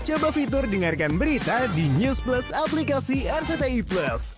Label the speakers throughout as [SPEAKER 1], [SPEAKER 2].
[SPEAKER 1] Coba fitur dengarkan berita di News Plus aplikasi RCTI Plus.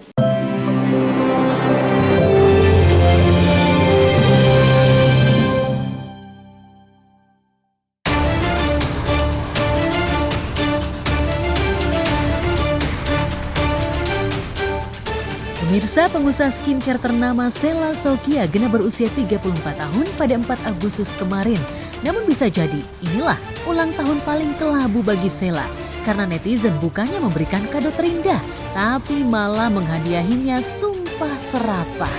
[SPEAKER 2] Pemirsa, pengusaha skincare ternama Sela Saukia genap berusia 34 tahun pada 4 Agustus kemarin. Namun bisa jadi inilah ulang tahun paling kelabu bagi Sela. Karena netizen bukannya memberikan kado terindah, tapi malah menghadiahinya sumpah serapah.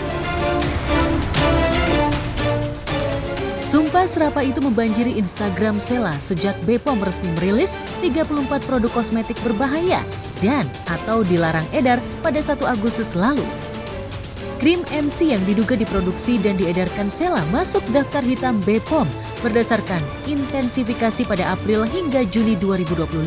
[SPEAKER 2] Sumpah serapah itu membanjiri Instagram Sela sejak BPOM resmi merilis 34 produk kosmetik berbahaya dan atau dilarang edar pada 1 Agustus lalu. Krim MC yang diduga diproduksi dan diedarkan Sela masuk daftar hitam BPOM berdasarkan intensifikasi pada April hingga Juni 2025.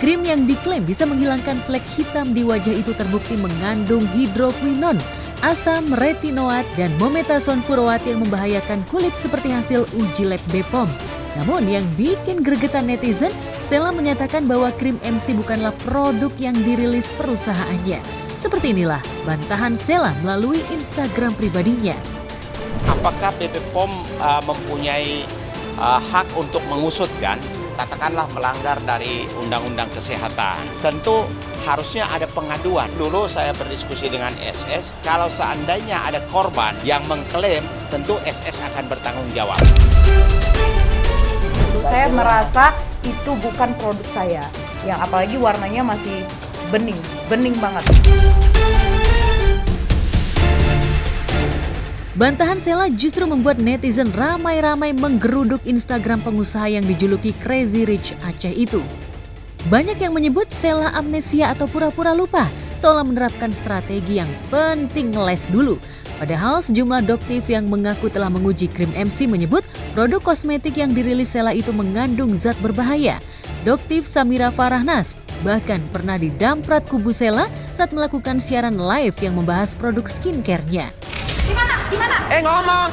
[SPEAKER 2] Krim yang diklaim bisa menghilangkan flek hitam di wajah itu terbukti mengandung hidroquinon, asam retinoat, dan mometasone furoat yang membahayakan kulit seperti hasil uji lab BPOM. Namun yang bikin gregetan netizen, Sela menyatakan bahwa krim MC bukanlah produk yang dirilis perusahaannya. Seperti inilah bantahan Sela melalui Instagram pribadinya.
[SPEAKER 3] Apakah BPOM mempunyai hak untuk mengusutkan, katakanlah melanggar dari Undang-Undang Kesehatan? Tentu harusnya ada pengaduan. Dulu saya berdiskusi dengan SS, kalau seandainya ada korban yang mengklaim, tentu SS akan bertanggung jawab.
[SPEAKER 4] Saya merasa itu bukan produk saya, yang apalagi warnanya masih bening banget.
[SPEAKER 2] Bantahan Sela justru membuat netizen ramai-ramai menggeruduk Instagram pengusaha yang dijuluki Crazy Rich Aceh itu. Banyak yang menyebut Sela amnesia atau pura-pura lupa, seolah menerapkan strategi yang penting les dulu. Padahal sejumlah doktif yang mengaku telah menguji krim MC menyebut produk kosmetik yang dirilis Sela itu mengandung zat berbahaya. Doktif Samira Farahnas bahkan pernah didamprat kubu Sela saat melakukan siaran live yang membahas produk skincare-nya.
[SPEAKER 4] Gimana?
[SPEAKER 3] Ngomong!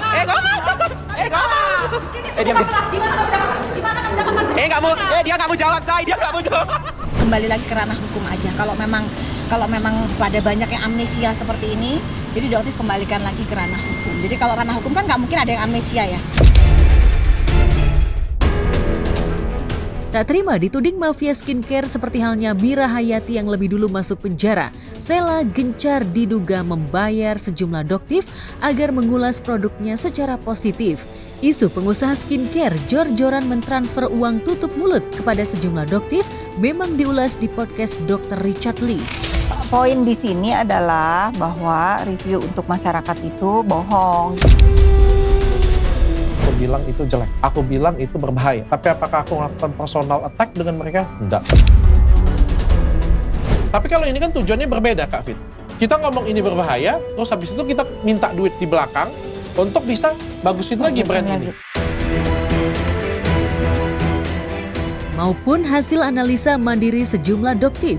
[SPEAKER 3] Dia nggak mau jawab, dia nggak mau jawab.
[SPEAKER 5] Kembali lagi ke ranah hukum aja. Kalau memang pada banyak yang amnesia seperti ini, jadi dokter kembalikan lagi ke ranah hukum. Jadi kalau ranah hukum kan nggak mungkin ada yang amnesia ya.
[SPEAKER 2] Tak terima dituding mafia skincare seperti halnya Mira Hayati yang lebih dulu masuk penjara, Sela gencar diduga membayar sejumlah doktif agar mengulas produknya secara positif. Isu pengusaha skincare jor-joran mentransfer uang tutup mulut kepada sejumlah doktif memang diulas di podcast Dr. Richard Lee.
[SPEAKER 6] Poin di sini adalah bahwa review untuk masyarakat itu bohong.
[SPEAKER 7] Aku bilang itu jelek, aku bilang itu berbahaya. Tapi apakah aku melakukan personal attack dengan mereka? Enggak. Tapi kalau ini kan tujuannya berbeda, Kak Fit. Kita ngomong ini berbahaya, terus habis itu kita minta duit di belakang untuk bisa bagusin lagi brand ini.
[SPEAKER 2] Maupun hasil analisa mandiri sejumlah doktif.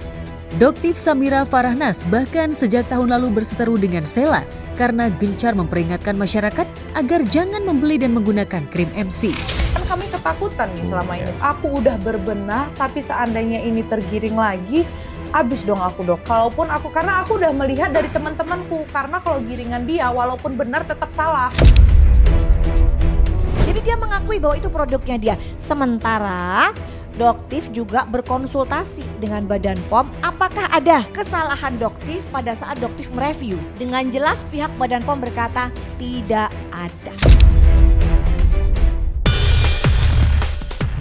[SPEAKER 2] Doktif Samira Farahnas bahkan sejak tahun lalu berseteru dengan Sela karena gencar memperingatkan masyarakat agar jangan membeli dan menggunakan krim MC.
[SPEAKER 4] Kan kami ketakutan nih selama ini. Aku udah berbenah, tapi seandainya ini tergiring lagi, abis dong aku dok. Karena aku udah melihat dari teman-temanku, karena kalau giringan dia walaupun benar tetap salah.
[SPEAKER 5] Jadi dia mengakui bahwa itu produknya dia. Sementara doktif juga berkonsultasi dengan Badan POM apakah ada kesalahan doktif pada saat doktif mereview. Dengan jelas pihak Badan POM berkata tidak ada.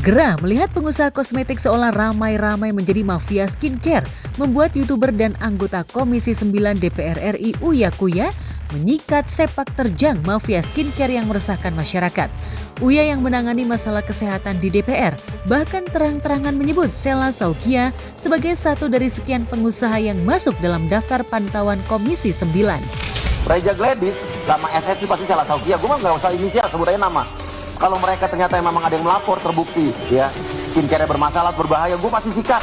[SPEAKER 2] Gerah melihat pengusaha kosmetik seolah ramai-ramai menjadi mafia skincare, membuat YouTuber dan anggota Komisi 9 DPR RI Uya Kuya menyikat sepak terjang mafia skincare yang meresahkan masyarakat. Uya yang menangani masalah kesehatan di DPR bahkan terang-terangan menyebut Sela Saukia sebagai satu dari sekian pengusaha yang masuk dalam daftar pantauan Komisi 9.
[SPEAKER 8] Raja Gladys sama SS pasti Sela Saukia, gue mah nggak usah inisial, sebut aja nama. Kalau mereka ternyata memang ada yang melapor terbukti ya skincare bermasalah berbahaya, gue pasti sikat.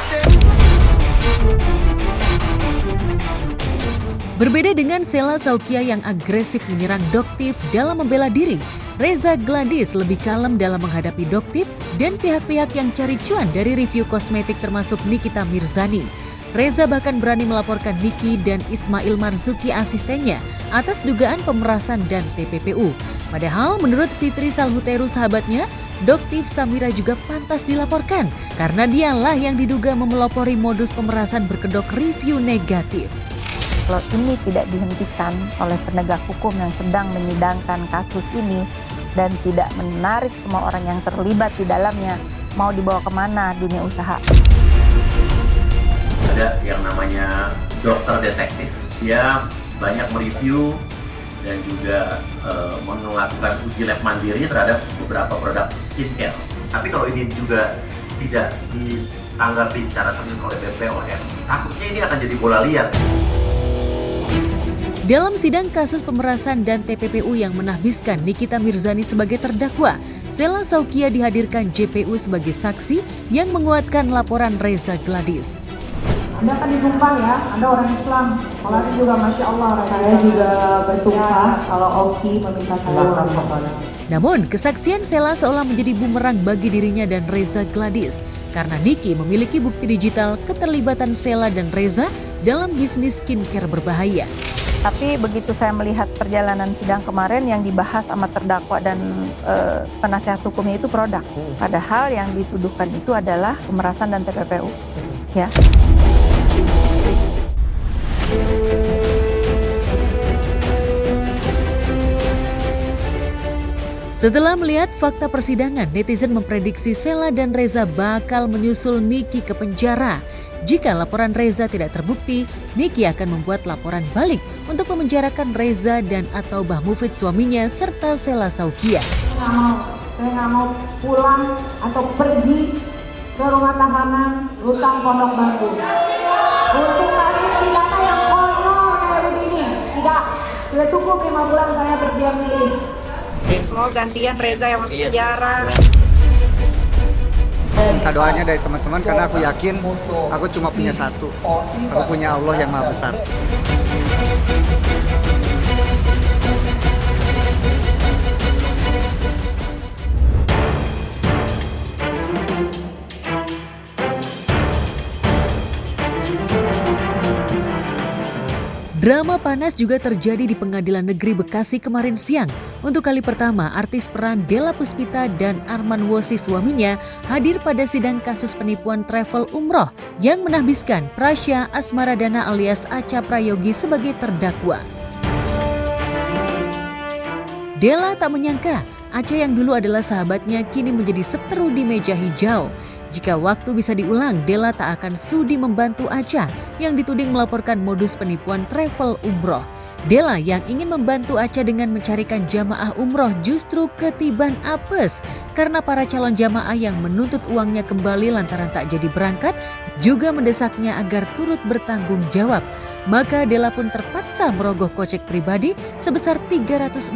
[SPEAKER 2] Berbeda dengan Sheila Saukia yang agresif menyerang Doktif dalam membela diri, Reza Gladys lebih kalem dalam menghadapi Doktif dan pihak-pihak yang cari cuan dari review kosmetik termasuk Nikita Mirzani. Reza bahkan berani melaporkan Niki dan Ismail Marzuki asistennya atas dugaan pemerasan dan TPPU. Padahal menurut Fitri Salhuteru sahabatnya, Doktif Samira juga pantas dilaporkan karena dialah yang diduga memelopori modus pemerasan berkedok review negatif.
[SPEAKER 6] Kalau ini tidak dihentikan oleh penegak hukum yang sedang menyidangkan kasus ini dan tidak menarik semua orang yang terlibat di dalamnya, mau dibawa kemana dunia usaha?
[SPEAKER 8] Ada yang namanya dokter detektif, dia banyak mereview dan juga melakukan uji lab mandiri terhadap beberapa produk skincare. Tapi kalau ini juga tidak ditanggapi secara serius oleh BPOM, takutnya ini akan jadi bola liar.
[SPEAKER 2] Dalam sidang kasus pemerasan dan TPPU yang menahbiskan Nikita Mirzani sebagai terdakwa, Sheila Saukia dihadirkan JPU sebagai saksi yang menguatkan laporan Reza Gladys.
[SPEAKER 9] Anda kan disumpah ya, Anda orang Islam. Kalau itu juga Masya Allah.
[SPEAKER 4] Saya juga bersumpah kalau Oki meminta saya.
[SPEAKER 2] Namun, kesaksian Sheila seolah menjadi bumerang bagi dirinya dan Reza Gladys karena Niki memiliki bukti digital keterlibatan Sheila dan Reza dalam bisnis skincare berbahaya.
[SPEAKER 6] Tapi begitu saya melihat perjalanan sidang kemarin yang dibahas sama terdakwa dan penasihat hukumnya itu produk. Padahal yang dituduhkan itu adalah pemerasan dan TPPU. Ya.
[SPEAKER 2] Setelah melihat fakta persidangan, netizen memprediksi Sheila dan Reza bakal menyusul Niki ke penjara. Jika laporan Reza tidak terbukti, Niki akan membuat laporan balik untuk memenjarakan Reza dan atau Bah Mufid suaminya serta Sheila Saukia.
[SPEAKER 9] Saya nggak mau pulang atau pergi ke rumah tahanan rutan Pondok Bambu untuk kasus pidana yang konyol kayak begini. Tidak, sudah cukup 5 bulan saya berdiam diri. Semua gantian Reza yang masuk penjara.
[SPEAKER 10] Minta doanya dari teman-teman karena aku yakin aku cuma punya satu. Aku punya Allah yang Maha Besar.
[SPEAKER 2] Drama panas juga terjadi di Pengadilan Negeri Bekasi kemarin siang. Untuk kali pertama, artis peran Della Puspita dan Arman Wosi suaminya hadir pada sidang kasus penipuan travel umroh yang menahbiskan Prasya Asmaradana alias Acha Prayogi sebagai terdakwa. Della tak menyangka Acha yang dulu adalah sahabatnya kini menjadi seteru di meja hijau. Jika waktu bisa diulang, Della tak akan sudi membantu Acha yang dituding melaporkan modus penipuan travel umroh. Della yang ingin membantu Acha dengan mencarikan jamaah umroh justru ketiban apes karena para calon jamaah yang menuntut uangnya kembali lantaran tak jadi berangkat juga mendesaknya agar turut bertanggung jawab. Maka Della pun terpaksa merogoh kocek pribadi sebesar 340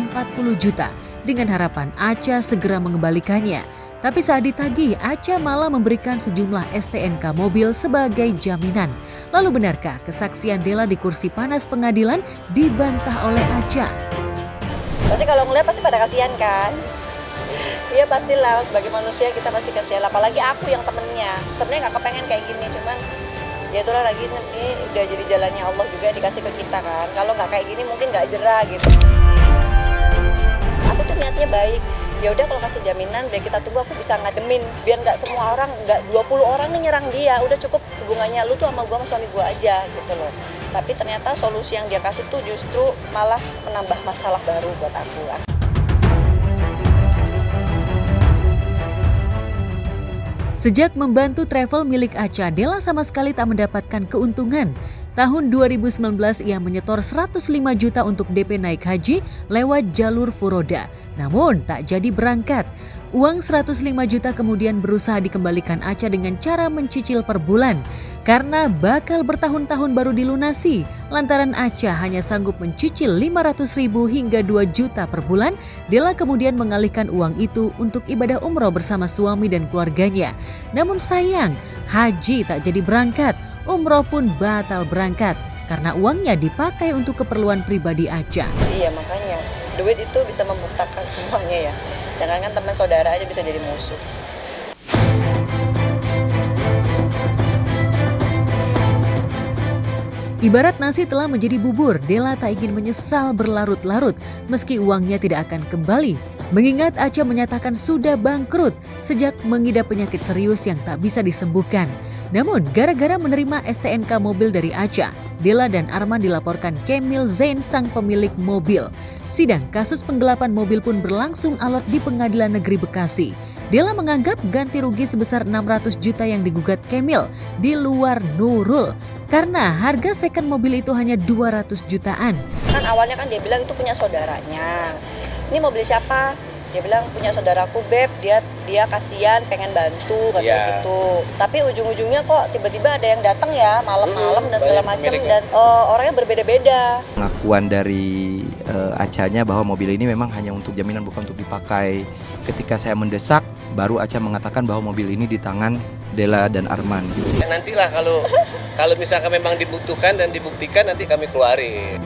[SPEAKER 2] juta dengan harapan Acha segera mengembalikannya. Tapi saat ditagih, Acha malah memberikan sejumlah STNK mobil sebagai jaminan. Lalu benarkah kesaksian Della di kursi panas pengadilan dibantah oleh Acha?
[SPEAKER 5] Pasti kalau ngeliat pasti pada kasihan kan? Iya pastilah, sebagai manusia kita pasti kasihan. Apalagi aku yang temennya. Sebenarnya nggak kepengen kayak gini, cuman ya itulah lagi ini udah jadi jalannya Allah juga dikasih ke kita kan. Kalau nggak kayak gini mungkin nggak jerah gitu. Aku tuh niatnya baik. Ya udah kalau kasih jaminan biar kita tunggu aku bisa ngademin biar nggak semua orang, nggak 20 orang nih nyerang dia, udah cukup hubungannya lu tuh sama gua sama suami gua aja gitu loh. Tapi ternyata solusi yang dia kasih tuh justru malah menambah masalah baru buat aku.
[SPEAKER 2] Sejak membantu travel milik Acha, Della sama sekali tak mendapatkan keuntungan. Tahun 2019 ia menyetor 105 juta untuk DP naik haji lewat jalur Furoda. Namun tak jadi berangkat. Uang 105 juta kemudian berusaha dikembalikan Acha dengan cara mencicil per bulan. Karena bakal bertahun-tahun baru dilunasi, lantaran Acha hanya sanggup mencicil 500.000 hingga 2 juta per bulan, Della kemudian mengalihkan uang itu untuk ibadah umroh bersama suami dan keluarganya. Namun sayang, haji tak jadi berangkat, umroh pun batal berangkat. karena uangnya dipakai untuk keperluan pribadi Acha.
[SPEAKER 11] Iya, makanya duit itu bisa membuktikan semuanya ya. Jangan kan teman saudara aja bisa jadi musuh.
[SPEAKER 2] Ibarat nasi telah menjadi bubur, Della tak ingin menyesal berlarut-larut meski uangnya tidak akan kembali. Mengingat Acha menyatakan sudah bangkrut sejak mengidap penyakit serius yang tak bisa disembuhkan. Namun gara-gara menerima STNK mobil dari Acha, Della dan Arman dilaporkan Kemil Zain sang pemilik mobil. Sidang kasus penggelapan mobil pun berlangsung alot di Pengadilan Negeri Bekasi. Della menganggap ganti rugi sebesar 600 juta yang digugat Kemil di luar Nurul karena harga second mobil itu hanya 200 jutaan.
[SPEAKER 11] Kan awalnya kan dia bilang itu punya saudaranya. Ini mobil siapa? Dia bilang punya saudaraku Beb, dia kasihan pengen bantu katanya gitu. Tapi ujung-ujungnya kok tiba-tiba ada yang datang ya malam-malam dan segala macam dan orangnya berbeda-beda.
[SPEAKER 12] Pengakuan dari Acha-nya bahwa mobil ini memang hanya untuk jaminan bukan untuk dipakai. Ketika saya mendesak, baru Acha mengatakan bahwa mobil ini di tangan Della dan Arman.
[SPEAKER 13] Nantilah kalau misalkan memang dibutuhkan dan dibuktikan nanti kami keluarin.